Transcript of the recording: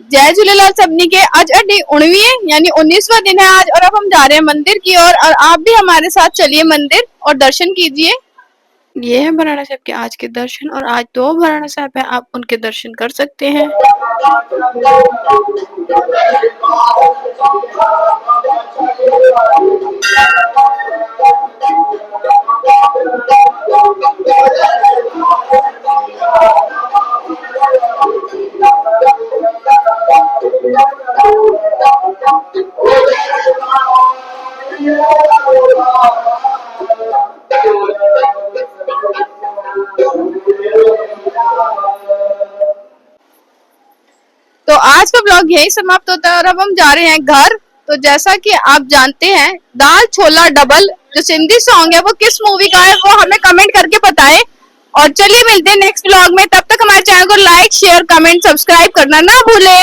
जय झूलेलाल सभिनी के। आज अड्डी 19 यानी 19वां दिन है आज, और अब हम जा रहे हैं मंदिर की ओर, और आप भी हमारे साथ चलिए मंदिर और दर्शन कीजिए। ये है भराड़ा साहब के आज के दर्शन, और आज 2 भराड़ा साहब है, आप उनके दर्शन कर सकते हैं। तो आज का ब्लॉग यही समाप्त होता है और अब हम जा रहे हैं घर। तो जैसा कि आप जानते हैं, दाल छोला डबल जो सिंधी सॉन्ग है वो किस मूवी का है वो हमें कमेंट करके बताएं। और चलिए मिलते हैं नेक्स्ट ब्लॉग में, तब तक हमारे चैनल को लाइक शेयर कमेंट सब्सक्राइब करना ना भूलें।